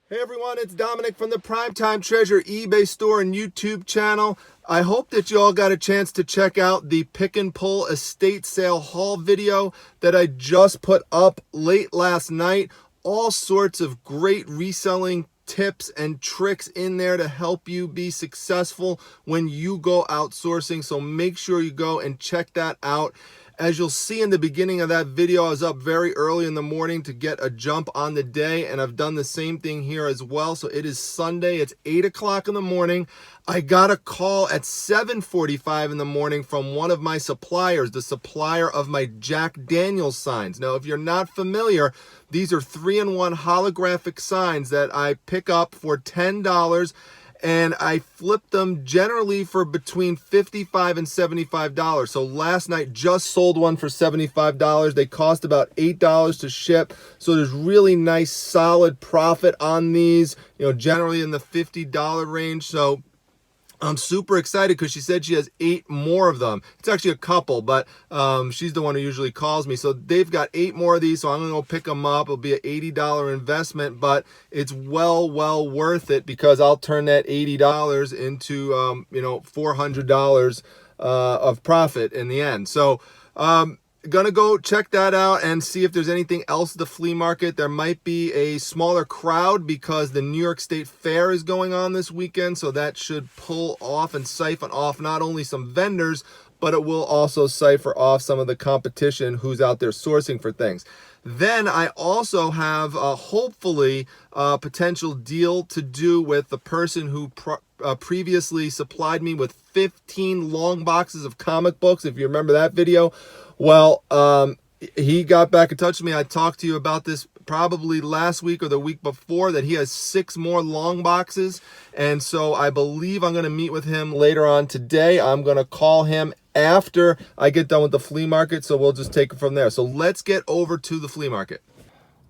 Hey everyone, it's Dominic from the Primetime Treasure eBay store and YouTube channel. I hope that you all got a chance to check out the pick and pull estate sale haul video that I just put up late last night. All sorts of great reselling tips and tricks in there to help you be successful when you go outsourcing. So make sure you go and check that out. As you'll see in the beginning of that video, I was up very early in the morning to get a jump on the day, and I've done the same thing here as well. So it is Sunday, it's 8 o'clock in the morning. I got a call at 7:45 in the morning from one of my suppliers, the supplier of my Jack Daniels signs. Now, if you're not familiar, these are 3-in-1 holographic signs that I pick up for $10. And I flip them generally for between $55 and $75. So last night just sold one for $75. They cost about $8 to ship. So there's really nice solid profit on these, generally in the $50 range. So I'm super excited because she said she has 8 more of them. It's actually a couple, but she's the one who usually calls me. So they've got 8 more of these, so I'm going to go pick them up. It'll be an $80 investment, but it's well worth it because I'll turn that $80 into, $400 of profit in the end. So, gonna go check that out and see if there's anything else at the flea market. There might be a smaller crowd because the New York State Fair is going on this weekend, so that should pull off and siphon off not only some vendors, but it will also siphon off some of the competition who's out there sourcing for things. Then I also have hopefully a potential deal to do with the person who previously supplied me with 15 long boxes of comic books, if you remember that video. Well, he got back in touch with me. I talked to you about this probably last week or the week before, that he has 6 more long boxes. And so I believe I'm going to meet with him later on today. I'm going to call him after I get done with the flea market. So we'll just take it from there. So let's get over to the flea market.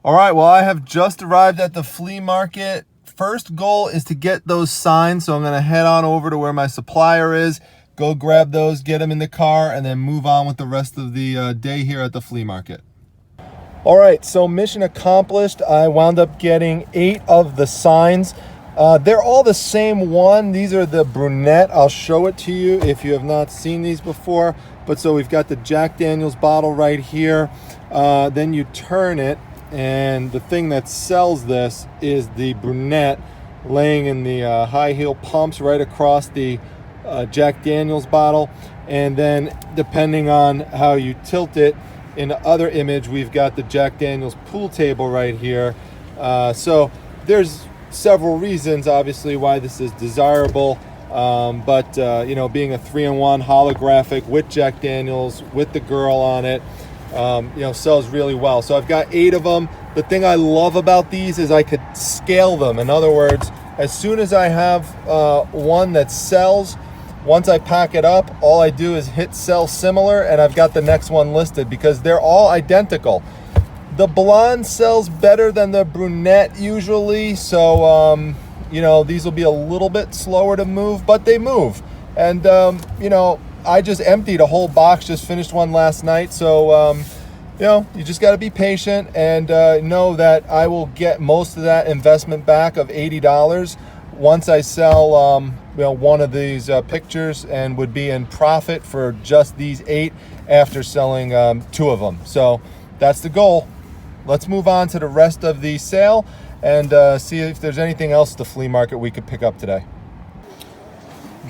All right, well, I have just arrived at the flea market. First goal is to get those signs. So I'm going to head on over to where my supplier is, go grab those, get them in the car, and then move on with the rest of the day here at the flea market. All right, so mission accomplished. I wound up getting 8 of the signs. They're all the same one. These are the brunette. I'll show it to you if you have not seen these before. But so we've got the Jack Daniels bottle right here. Then you turn it, and the thing that sells this is the brunette laying in the high heel pumps right across the Jack Daniels bottle. And then depending on how you tilt it, in the other image we've got the Jack Daniels pool table right here. So there's several reasons obviously why this is desirable, but being a 3-in-1 holographic with Jack Daniels with the girl on it, sells really well. So I've got 8 of them. The thing I love about these is I could scale them. In other words, as soon as I have one that sells, once I pack it up, all I do is hit sell similar, and I've got the next one listed because they're all identical. The blonde sells better than the brunette usually, so these will be a little bit slower to move, but they move. And I just emptied a whole box, just finished one last night, so you just got to be patient and know that I will get most of that investment back of $80 once I sell one of these pictures, and would be in profit for just these 8 after selling 2 of them. So that's the goal. Let's move on to the rest of the sale and see if there's anything else at the flea market we could pick up today.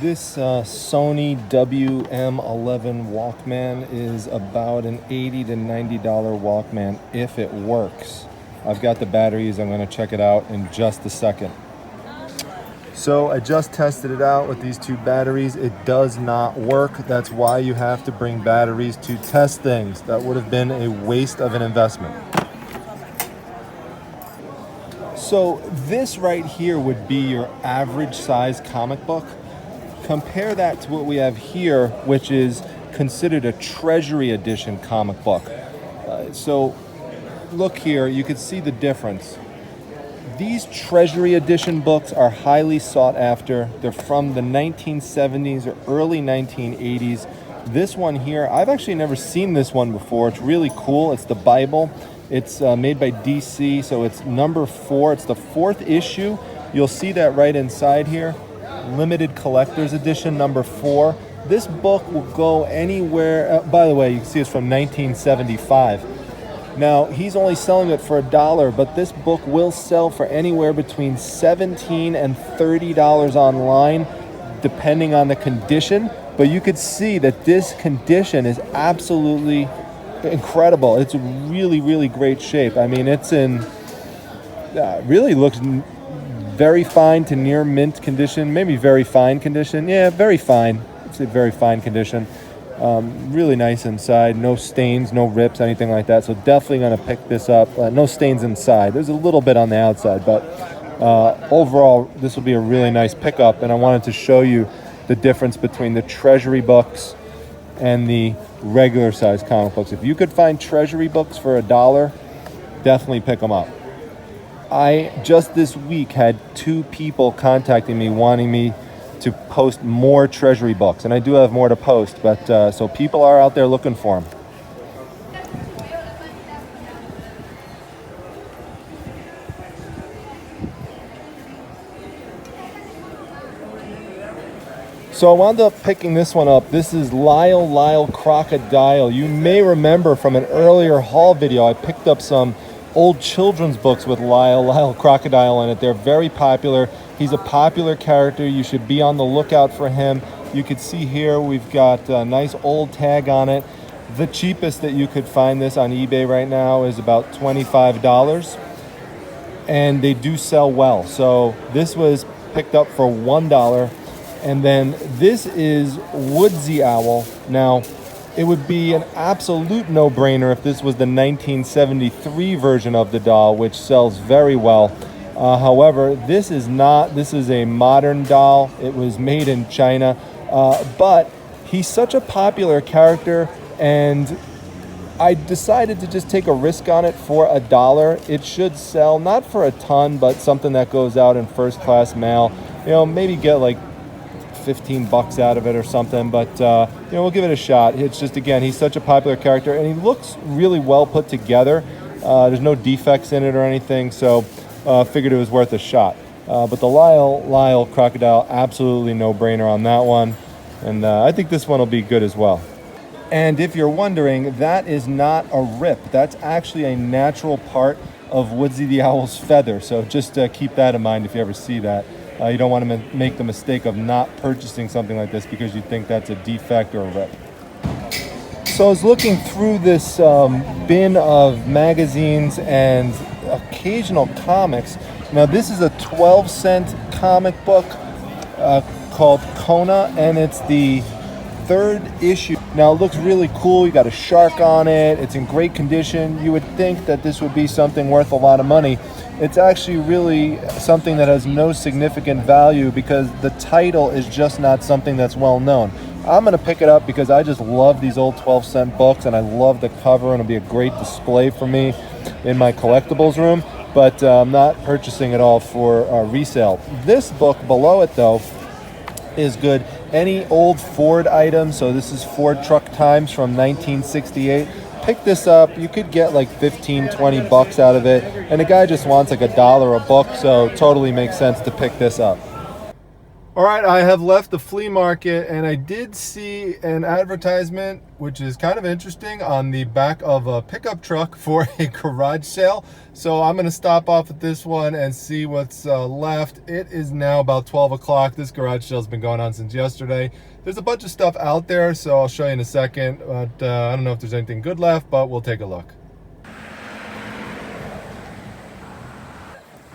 This Sony WM11 Walkman is about an $80 to $90 Walkman if it works. I've got the batteries. I'm going to check it out in just a second. So I just tested it out with these 2 batteries. It does not work. That's why you have to bring batteries to test things. That would have been a waste of an investment. So this right here would be your average size comic book. Compare that to what we have here, which is considered a treasury edition comic book. So look here, you can see the difference. These treasury edition books are highly sought after. They're from the 1970s or early 1980s. This one here, I've actually never seen this one before. It's really cool. It's the Bible. It's made by DC, so it's number 4. It's the 4th issue. You'll see that right inside here. Limited collector's edition, number 4. This book will go anywhere. By the way, you can see it's from 1975. Now, he's only selling it for $1, but this book will sell for anywhere between $17 and $30 online, depending on the condition. But you could see that this condition is absolutely incredible. It's really, really great shape. I mean, it's in, really looks very fine to near mint condition, maybe very fine condition. Yeah, very fine. It's a very fine condition. Really nice inside, no stains, no rips, anything like that. So definitely going to pick this up. No stains inside. There's a little bit on the outside, but overall, this will be a really nice pickup. And I wanted to show you the difference between the treasury books and the regular size comic books. If you could find treasury books for $1, definitely pick them up. I just this week had 2 people contacting me wanting me to post more treasury books, and I do have more to post, but so people are out there looking for them. So I wound up picking this one up. This is Lyle Crocodile. You may remember from an earlier haul video, I picked up some old children's books with Lyle Crocodile in it. They're very popular. He's a popular character. You should be on the lookout for him. You can see here we've got a nice old tag on it. The cheapest that you could find this on eBay right now is about $25, and they do sell well. So this was picked up for $1. And then this is Woodsy Owl. Now, it would be an absolute no-brainer if this was the 1973 version of the doll, which sells very well. However, this is not. This is a modern doll. It was made in China. But he's such a popular character, and I decided to just take a risk on it for $1. It should sell, not for a ton, but something that goes out in first-class mail. You know, maybe get like $15 out of it or something, but you know, we'll give it a shot. It's just, again, he's such a popular character, and he looks really well put together. There's no defects in it or anything, so figured it was worth a shot. But the Lyle Crocodile, absolutely no-brainer on that one, and I think this one will be good as well. And if you're wondering, that is not a rip. That's actually a natural part of Woodsy the Owl's feather, so just keep that in mind if you ever see that. You don't want to make the mistake of not purchasing something like this because you think that's a defect or a rip. So I was looking through this bin of magazines and occasional comics. Now this is a 12-cent comic book called Kona, and it's the 3rd issue. Now it looks really cool. You got a shark on it. It's in great condition. You would think that this would be something worth a lot of money. It's actually really something that has no significant value because the title is just not something that's well known. I'm going to pick it up because I just love these old 12-cent books, and I love the cover, and it'll be a great display for me in my collectibles room, but I'm not purchasing it all for resale. This book below it, though, is good. Any old Ford item, so this is Ford Truck Times from 1968. Pick this up. You could get like $15-20 out of it, and the guy just wants like $1 a book, so totally makes sense to pick this up. All right, I have left the flea market, and I did see an advertisement, which is kind of interesting, on the back of a pickup truck for a garage sale. So I'm going to stop off at this one and see what's left. It is now about 12 o'clock. This garage sale has been going on since yesterday. There's a bunch of stuff out there, so I'll show you in a second. But I don't know if there's anything good left, but we'll take a look.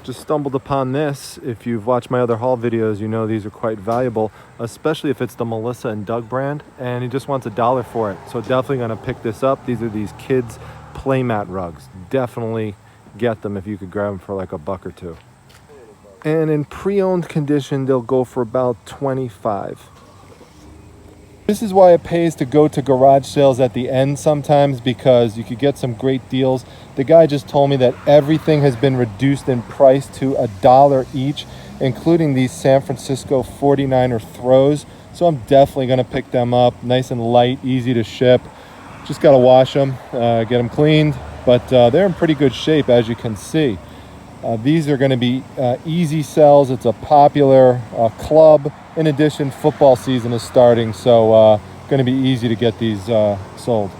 Just stumbled upon this. If you've watched my other haul videos, you know these are quite valuable, especially if it's the Melissa and Doug brand, and he just wants $1 for it. So definitely gonna pick this up. These are these kids playmat rugs. Definitely get them if you could grab them for like $1 or $2. And in pre-owned condition, they'll go for about $25. This is why it pays to go to garage sales at the end sometimes, because you could get some great deals. The guy just told me that everything has been reduced in price to $1 each, including these San Francisco 49er throws. So I'm definitely gonna pick them up. Nice and light, easy to ship. Just gotta wash them, get them cleaned, but they're in pretty good shape, as you can see. These are going to be easy sells. It's a popular club. In addition, football season is starting, so going to be easy to get these sold.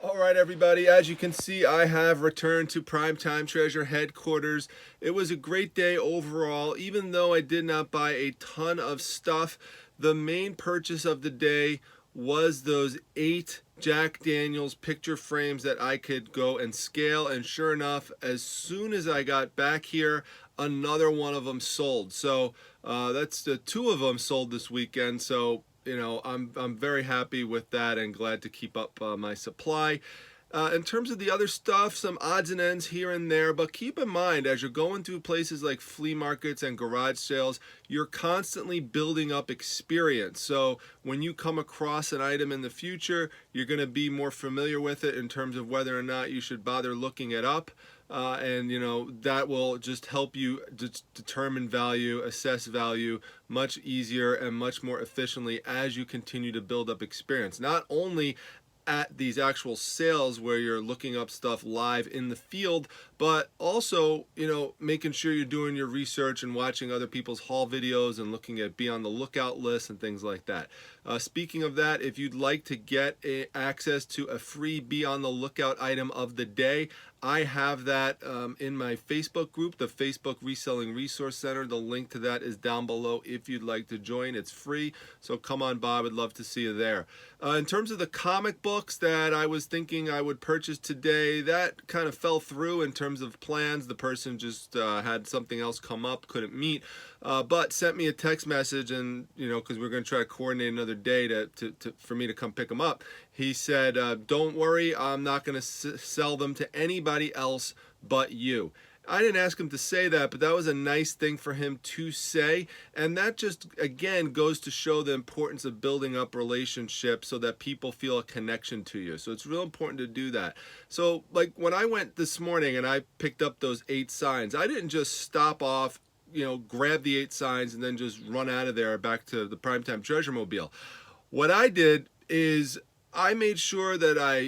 All right, everybody, as you can see, I have returned to Primetime Treasure headquarters. It was a great day overall. Even though I did not buy a ton of stuff, the main purchase of the day was those 8 Jack Daniels picture frames that I could go and scale, and sure enough, as soon as I got back here, another one of them sold. So that's the 2 of them sold this weekend. So I'm very happy with that and glad to keep up my supply. In terms of the other stuff, some odds and ends here and there, but keep in mind, as you're going through places like flea markets and garage sales, you're constantly building up experience. So when you come across an item in the future, you're going to be more familiar with it in terms of whether or not you should bother looking it up. And that will just help you determine value, assess value much easier and much more efficiently as you continue to build up experience. Not only at these actual sales where you're looking up stuff live in the field, but also making sure you're doing your research and watching other people's haul videos and looking at be on the lookout lists and things like that. Speaking of that, if you'd like to get access to a free be on the lookout item of the day, I have that in my Facebook group, the Facebook Reselling Resource Center. The link to that is down below if you'd like to join. It's free, so come on by. I would love to see you there. In terms of the comic books that I was thinking I would purchase today, that kind of fell through in terms of plans. The person just had something else come up, couldn't meet, but sent me a text message, and because we're going to try to coordinate another day for me to come pick them up. He said, don't worry, I'm not going to sell them to anybody else but you. I didn't ask him to say that, but that was a nice thing for him to say. And that just, again, goes to show the importance of building up relationships so that people feel a connection to you. So it's real important to do that. So like when I went this morning and I picked up those 8 signs, I didn't just stop off, grab the 8 signs and then just run out of there back to the Primetime Treasure Mobile. What I did is I made sure that I,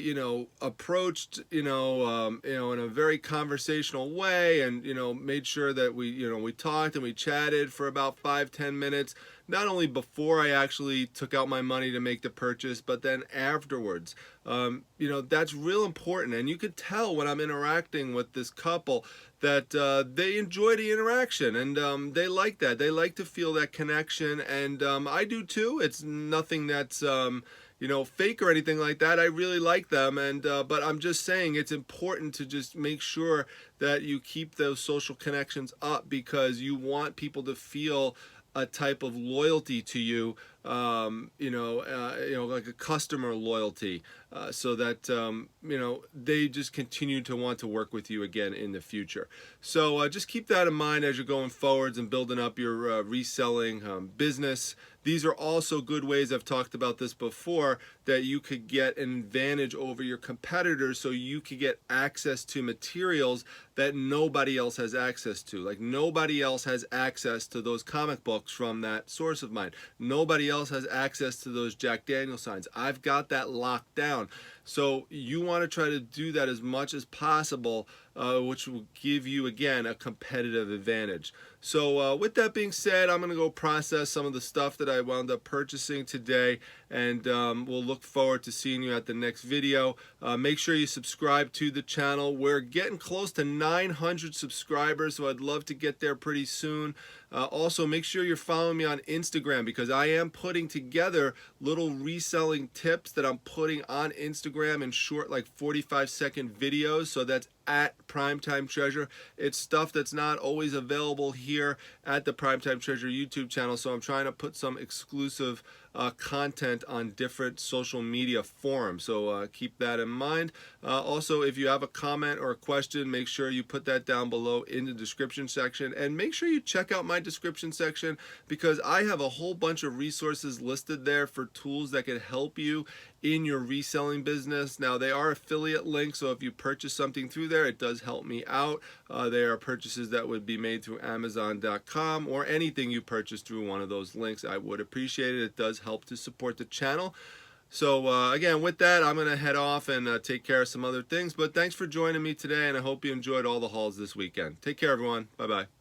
approached, in a very conversational way, and made sure that we talked and we chatted for about 5-10 minutes. Not only before I actually took out my money to make the purchase, but then afterwards. That's real important, and you could tell when I'm interacting with this couple that they enjoy the interaction, and they like that. They like to feel that connection, and I do too. It's nothing that's fake or anything like that. I really like them, and but I'm just saying it's important to just make sure that you keep those social connections up, because you want people to feel a type of loyalty to you, like a customer loyalty, so that they just continue to want to work with you again in the future. So just keep that in mind as you're going forwards and building up your reselling business. These are also good ways, I've talked about this before, that you could get an advantage over your competitors, so you could get access to materials that nobody else has access to. Like nobody else has access to those comic books from that source of mine. Nobody else has access to those Jack Daniels signs. I've got that locked down. So you want to try to do that as much as possible, which will give you, again, a competitive advantage. So with that being said, I'm going to go process some of the stuff that I wound up purchasing today, and we'll look forward to seeing you at the next video. Make sure you subscribe to the channel. We're getting close to 900 subscribers, so I'd love to get there pretty soon. Also, make sure you're following me on Instagram, because I am putting together little reselling tips that I'm putting on Instagram in short, like 45-second videos. So that's at Primetime Treasure. It's stuff that's not always available here at the Primetime Treasure YouTube channel, so I'm trying to put some exclusive content on different social media forums, so keep that in mind. Also, if you have a comment or a question, make sure you put that down below in the description section, and make sure you check out my description section, because I have a whole bunch of resources listed there for tools that can help you in your reselling business. Now, they are affiliate links, so if you purchase something through there, it does help me out. They are purchases that would be made through Amazon.com, or anything you purchase through one of those links. I would appreciate it. It does help to support the channel. So again, with that, I'm going to head off and take care of some other things. But thanks for joining me today, and I hope you enjoyed all the hauls this weekend. Take care, everyone. Bye-bye.